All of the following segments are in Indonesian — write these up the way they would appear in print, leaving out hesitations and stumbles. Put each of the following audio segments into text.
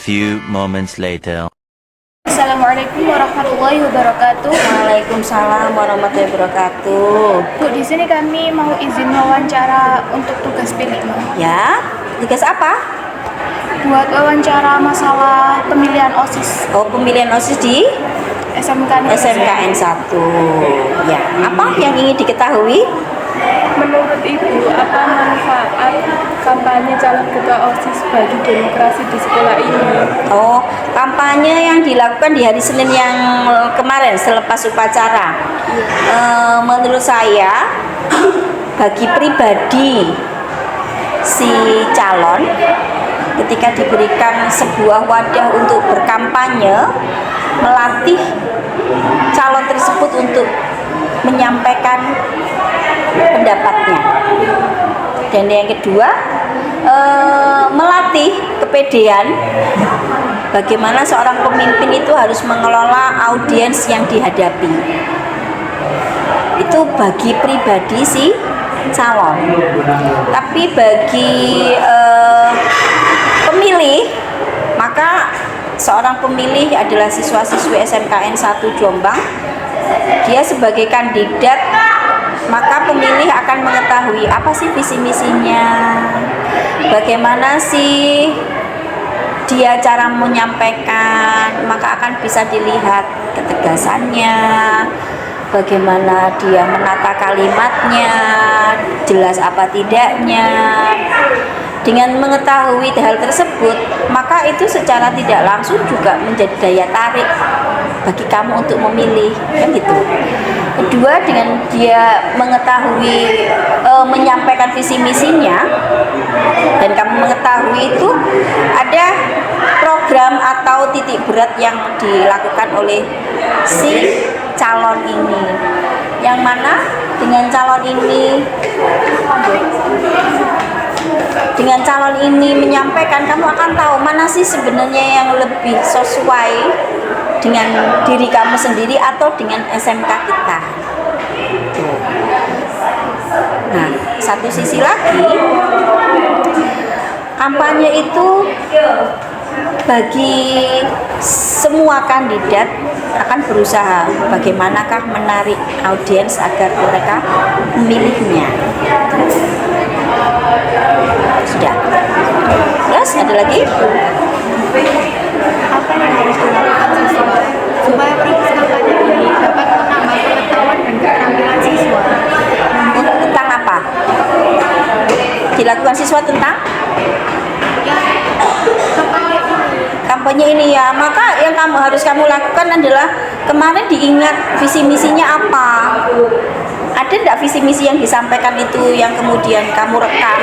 few moments later. Assalamualaikum warahmatullahi wabarakatuh. Waalaikumsalam warahmatullahi wabarakatuh. Bu, di sini kami mau izin wawancara untuk tugas P5. Ya, tugas apa? Buat wawancara masalah pemilihan OSIS Oh, pemilihan OSIS di SMK SMKN 1. Ya, apa yang ingin diketahui? Menurut Ibu, apa manfaat kampanye calon ketua OSIS bagi demokrasi di sekolah ini? Oh, kampanye yang dilakukan di hari Senin yang kemarin selepas upacara. Menurut saya, bagi pribadi si calon, ketika diberikan sebuah wadah untuk berkampanye, melatih calon tersebut untuk menyampaikan pendapatnya. Dan yang kedua, melatih kepedean bagaimana seorang pemimpin itu harus mengelola audiens yang dihadapi. Itu bagi pribadi si calon. Tapi bagi pemilih, maka seorang pemilih adalah siswa-siswi SMKN 1 Jombang. Dia sebagai kandidat, maka pemilih akan mengetahui apa sih visi misinya, bagaimana sih dia cara menyampaikan, maka akan bisa dilihat ketegasannya, bagaimana dia menata kalimatnya, jelas apa tidaknya. Dengan mengetahui hal tersebut, maka itu secara tidak langsung juga menjadi daya tarik bagi kamu untuk memilih, kan gitu. Kedua, dengan dia mengetahui, menyampaikan visi misinya, dan kamu mengetahui itu ada program atau titik berat yang dilakukan oleh si calon ini, yang mana dengan calon ini menyampaikan, kamu akan tahu mana sih sebenarnya yang lebih sesuai dengan diri kamu sendiri atau dengan SMK kita. Nah, satu sisi lagi, kampanye itu bagi semua kandidat akan berusaha bagaimanakah menarik audiens agar mereka memilihnya. Sudah. Terus ada lagi? Apa yang harus dilakukan siswa supaya proses kampanye ini dapat menambah pengetahuan dan keterampilan siswa? Tentang apa? Dilakukan siswa tentang? Kampanye ini ya, maka yang kamu lakukan adalah kemarin diingat visi misinya apa. Ada tidak visi misi yang disampaikan itu yang kemudian kamu rekam?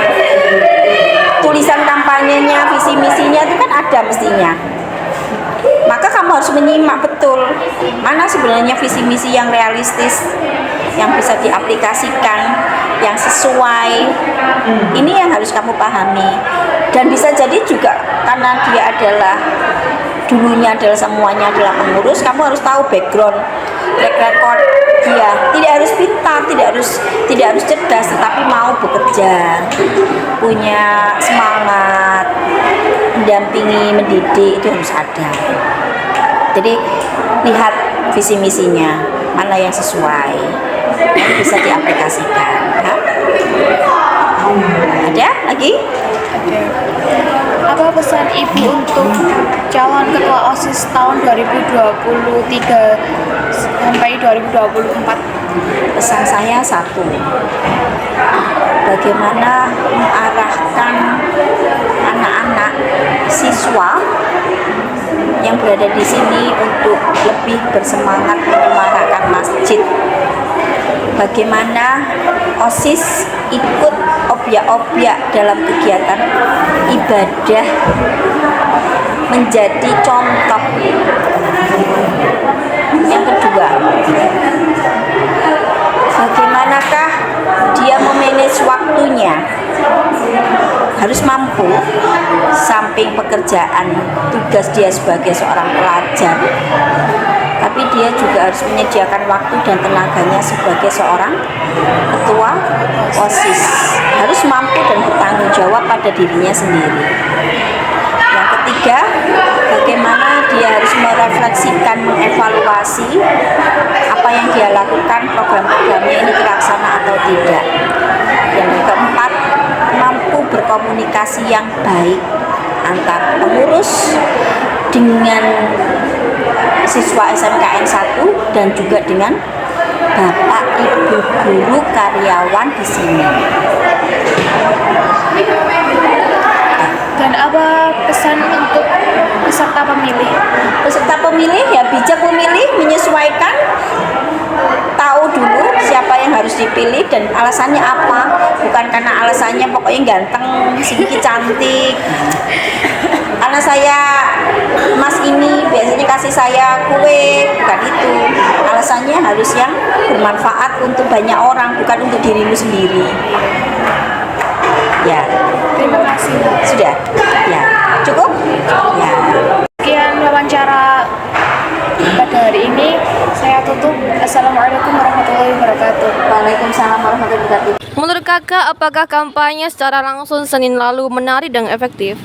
Tulisan kampanyenya, visi misinya itu kan ada mestinya. Maka kamu harus menyimak betul mana sebenarnya visi misi yang realistis, yang bisa diaplikasikan, yang sesuai. Ini yang harus kamu pahami. Dan bisa jadi juga karena dia dulunya semuanya adalah pengurus, kamu harus tahu background, track record dia. Tidak harus pintar, tidak harus cerdas, tetapi mau bekerja, punya semangat, mendampingi, mendidik, itu harus ada. Jadi lihat visi misinya mana yang sesuai, yang bisa diaplikasikan. Ya? Ada lagi? Apa pesan Ibu untuk calon ketua OSIS tahun 2023 sampai 2024? Pesan saya satu, bagaimana mengarahkan anak-anak siswa yang berada di sini untuk lebih bersemangat menyemarakan masjid. Bagaimana OSIS ikut objek-objek dalam kegiatan ibadah, menjadi contoh. Yang kedua, bagaimanakah dia memanage waktunya, harus mampu samping pekerjaan tugas dia sebagai seorang pelajar, tapi dia juga harus menyediakan waktu dan tenaganya sebagai seorang ketua OSIS, harus mampu dan bertanggung jawab pada dirinya sendiri. Yang ketiga, bagaimana dia harus merefleksikan, mengevaluasi apa yang dia lakukan, program-programnya ini terlaksana atau tidak. Yang keempat, mampu berkomunikasi yang baik antar pengurus dengan siswa SMKN 1 dan juga dengan Bapak Ibu guru karyawan di sini. Dan apa pesan untuk peserta pemilih? Peserta pemilih ya bijak memilih, menyesuaikan, tahu dulu siapa yang harus dipilih dan alasannya apa. Bukan karena alasannya pokoknya ganteng, singki, cantik. Karena saya mas ini biasanya kasih saya kue, bukan itu. Alasannya harus yang bermanfaat untuk banyak orang, bukan untuk dirimu sendiri. Ya. Terima kasih. Sudah? Ya. Cukup? Ya. Sekian wawancara pada hari ini. Saya tutup. Assalamualaikum warahmatullahi wabarakatuh. Waalaikumsalam warahmatullahi wabarakatuh. Menurut kakak, apakah kampanye secara langsung Senin lalu menarik dan efektif?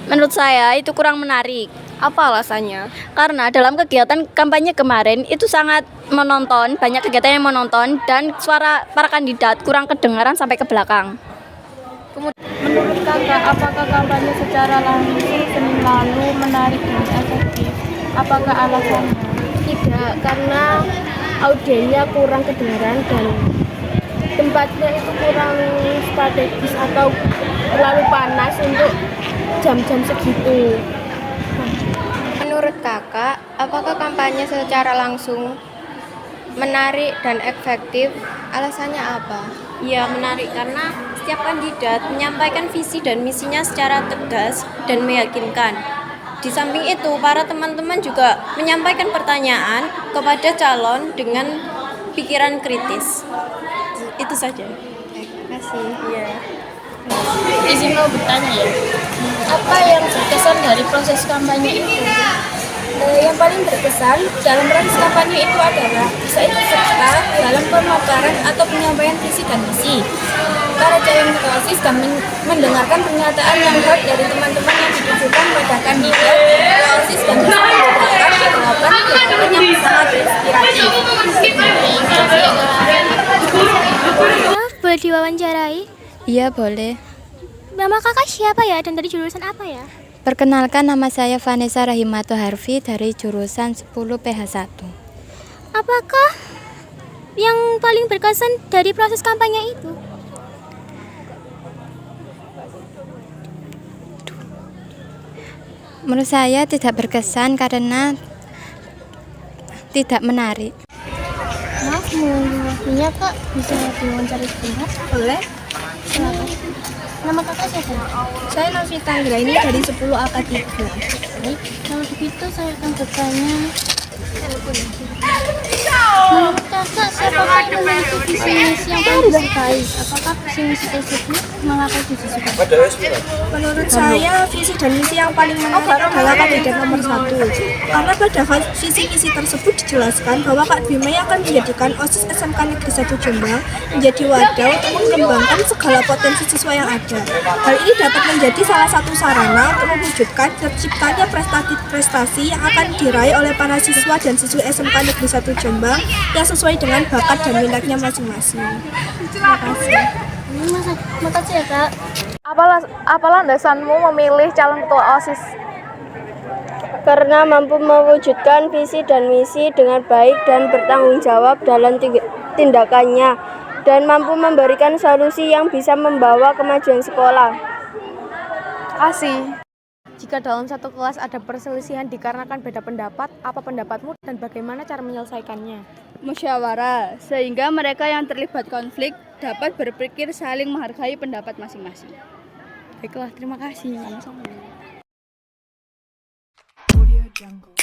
Menurut saya itu kurang menarik. Apa alasannya? Karena dalam kegiatan kampanye kemarin itu sangat menonton, banyak kegiatan yang menonton dan suara para kandidat kurang kedengaran sampai ke belakang. Menurut kakak, apakah kampanye secara langsung Senin lalu menarik dan efektif? Apakah alasannya? Tidak, karena audiennya kurang kedengaran dan tempatnya itu kurang strategis atau terlalu panas untuk jam-jam segitu. Menurut kakak, apakah kampanye secara langsung menarik dan efektif? Alasannya apa? Ya, menarik karena setiap kandidat menyampaikan visi dan misinya secara tegas dan meyakinkan. Di samping itu, para teman-teman juga menyampaikan pertanyaan kepada calon dengan pikiran kritis. Itu saja. Terima kasih. Ya. Izin mau bertanya ya, apa yang berkesan dari proses kampanye itu? Yang paling berkesan dalam proses kampanye itu adalah bisa ikut serta dalam pemaparan atau penyampaian visi dan misi. Para calon ketua OSIS dan mendengarkan pernyataan yang hot dari teman-teman yang ditujukan pada kandidat ketua OSIS dan bisa mendapatkan jawaban yang sangat inspiratif. Boleh diwawancarai? Iya boleh. Nama kakak siapa ya dan dari jurusan apa ya? Perkenalkan, nama saya Vanessa Rahimato Harfi dari jurusan 10 PH1. Apakah yang paling berkesan dari proses kampanye itu? Menurut saya tidak berkesan karena tidak menarik. Maaf, menunggu waktunya kak. Bisa diwawancari sebentar? Boleh? Silakan. Nama kakak siapa? Saya Novita Anggraini dari 10 AK3. Baik, kalau begitu saya akan bertanya. Menurut kakak, siapakah yang memiliki visi misi yang paling baik? Apakah visi misi tersebut mengapa disesuaikan? Menurut saya, visi dan misi yang paling menarik adalah kandidat nomor 1. Karena pada visi misi tersebut dijelaskan bahwa Kak Bima akan menjadikan OSIS SMK Negeri 1 Jombang menjadi wadah untuk mengembangkan segala potensi siswa yang ada. Hal ini dapat menjadi salah satu sarana untuk mewujudkan terciptanya prestasi yang akan diraih oleh para siswa dan siswi SMK Negeri 1 Jombang yang sesuai dengan bakat dan minatnya masing-masing. Terima kasih. Makasih ya kak. Apa landasanmu memilih calon ketua OSIS? Karena mampu mewujudkan visi dan misi dengan baik dan bertanggung jawab dalam tindakannya dan mampu memberikan solusi yang bisa membawa kemajuan sekolah. Kasih. Jika dalam satu kelas ada perselisihan dikarenakan beda pendapat, apa pendapatmu dan bagaimana cara menyelesaikannya? Musyawarah, sehingga mereka yang terlibat konflik dapat berpikir saling menghargai pendapat masing-masing. Baiklah, terima kasih. Sama-sama. Audio Jungle.